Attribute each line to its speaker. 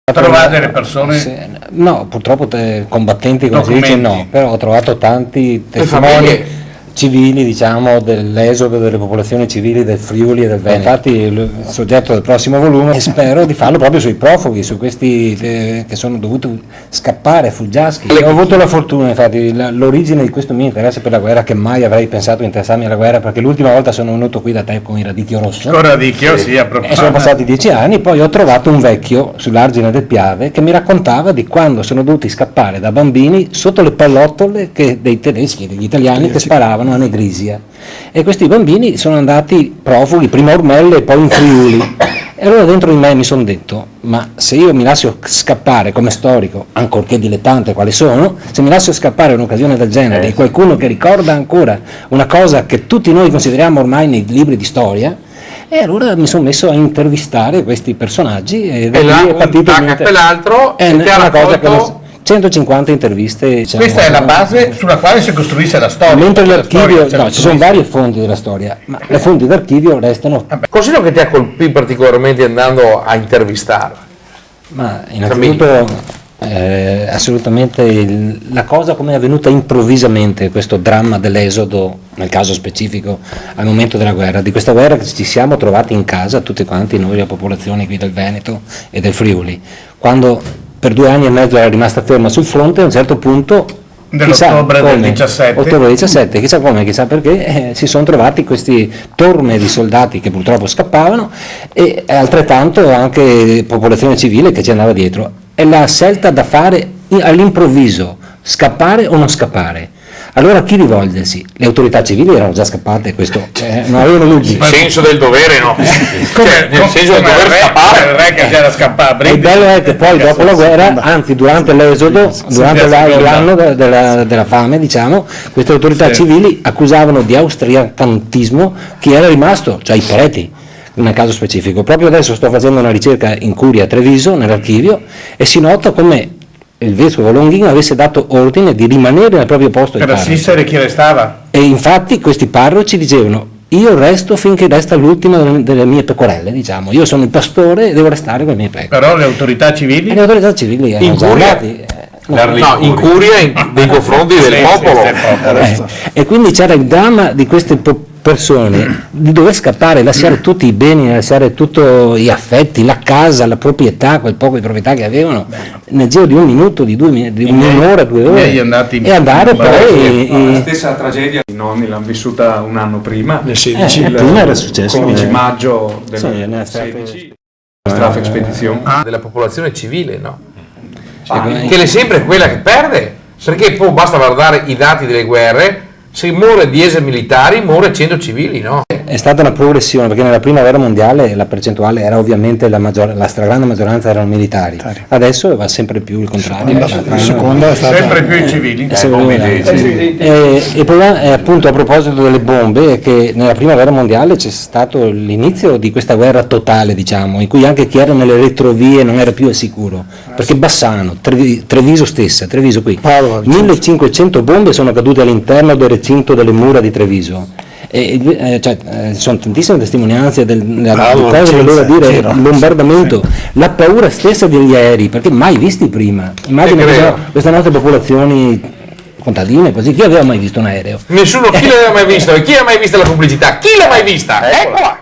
Speaker 1: Trovate delle persone?
Speaker 2: No, purtroppo combattenti, come si dice, no, però ho trovato tanti testimoni civili, diciamo, dell'esodo delle popolazioni civili del Friuli e del Veneto. Infatti il soggetto del prossimo volume, e spero di farlo proprio sui profughi, su questi che sono dovuti scappare, fuggiaschi. Ho avuto la fortuna, infatti, l'origine di questo mio interesse per la guerra, che mai avrei pensato di interessarmi alla guerra, perché l'ultima volta sono venuto qui da te con il radicchio rosso.
Speaker 1: Con radicchio, sì, a proposito.
Speaker 2: E sono passati 10 anni, poi ho trovato un vecchio sull'argine del Piave che mi raccontava di quando sono dovuti scappare da bambini sotto le pallottole dei tedeschi, degli italiani che sparavano a Negrisia, e questi bambini sono andati profughi, prima a Ormelle e poi in Friuli, e allora dentro di me mi sono detto: ma se io mi lascio scappare come storico, ancorché dilettante quale sono, se mi lascio scappare un'occasione del genere di qualcuno che ricorda ancora una cosa che tutti noi consideriamo ormai nei libri di storia, e allora mi sono messo a intervistare questi personaggi e da lì è partito
Speaker 3: quell'altro
Speaker 2: è una cosa che 150 interviste. Diciamo,
Speaker 1: questa è la base sulla quale si costruisce la storia.
Speaker 2: Mentre l'archivio, no, ci sono varie fonti della storia, ma le fonti d'archivio restano.
Speaker 3: Cos'è che ti ha colpito particolarmente andando a intervistare?
Speaker 2: Ma innanzitutto assolutamente la cosa come è avvenuta improvvisamente, questo dramma dell'esodo, nel caso specifico al momento della guerra, di questa guerra che ci siamo trovati in casa tutti quanti noi, la popolazione qui del Veneto e del Friuli, quando per 2 anni e mezzo era rimasta ferma sul fronte, a un certo punto
Speaker 1: dell'ottobre del 17,
Speaker 2: ottobre 17, chissà come, chissà perché, si sono trovati questi torme di soldati che purtroppo scappavano, e altrettanto anche popolazione civile che ci andava dietro, e la scelta da fare all'improvviso, scappare o non scappare. Allora a chi rivolgersi? Le autorità civili erano già scappate, questo non avevano dubbi.
Speaker 3: Il senso del dovere, no? Nel senso del dover scappare.
Speaker 1: Il re che c'era scappato.
Speaker 2: Il bello è che poi dopo la guerra, anzi durante l'esodo, durante l'anno della fame, diciamo, queste autorità civili accusavano di austriacantismo chi era rimasto, cioè i preti, nel caso specifico. Proprio adesso sto facendo una ricerca in Curia a Treviso, nell'archivio, e si nota come il vescovo Longhino avesse dato ordine di rimanere nel proprio posto
Speaker 1: per assistere chi restava,
Speaker 2: e infatti questi parroci dicevano: io resto finché resta l'ultima delle mie pecorelle, diciamo, io sono il pastore e devo restare con le mie pecore.
Speaker 1: Però le autorità civili
Speaker 2: erano già andati,
Speaker 3: in Curia nei confronti del popolo.
Speaker 2: E quindi c'era il dramma di queste persone di dover scappare, lasciare tutti i beni, lasciare tutti gli affetti, la casa, la proprietà, quel poco di proprietà che avevano, nel giro di un minuto, di un'ora, 2 ore, e andare poi.
Speaker 4: La stessa tragedia i nonni l'hanno vissuta un anno prima, nel 16,
Speaker 2: prima era successo
Speaker 4: 15 maggio del 16, Straffe Expedizione
Speaker 3: della popolazione civile, no? Che è sempre quella che perde, perché poi basta guardare i dati delle guerre. Se muore 10 militari, muore 100 civili, no?
Speaker 2: È stata una progressione, perché nella prima guerra mondiale la percentuale era ovviamente la stragrande maggioranza erano militari. Adesso va sempre più il contrario.
Speaker 1: La seconda è stata sempre più i civili.
Speaker 2: E poi appunto a proposito delle bombe, è che nella prima guerra mondiale c'è stato l'inizio di questa guerra totale, diciamo, in cui anche chi era nelle retrovie non era più al sicuro, perché Bassano, Treviso stessa, Treviso qui, 1500 bombe sono cadute all'interno del recinto delle mura di Treviso. Sono tantissime testimonianze del cosa voleva dire il bombardamento, la paura stessa degli aerei, perché mai visti prima. Immagina queste nostre popolazioni contadine, così, chi aveva mai visto un aereo?
Speaker 3: Nessuno, chi l'aveva mai visto? Chi ha mai visto la pubblicità? Chi l'ha mai vista? Eccola!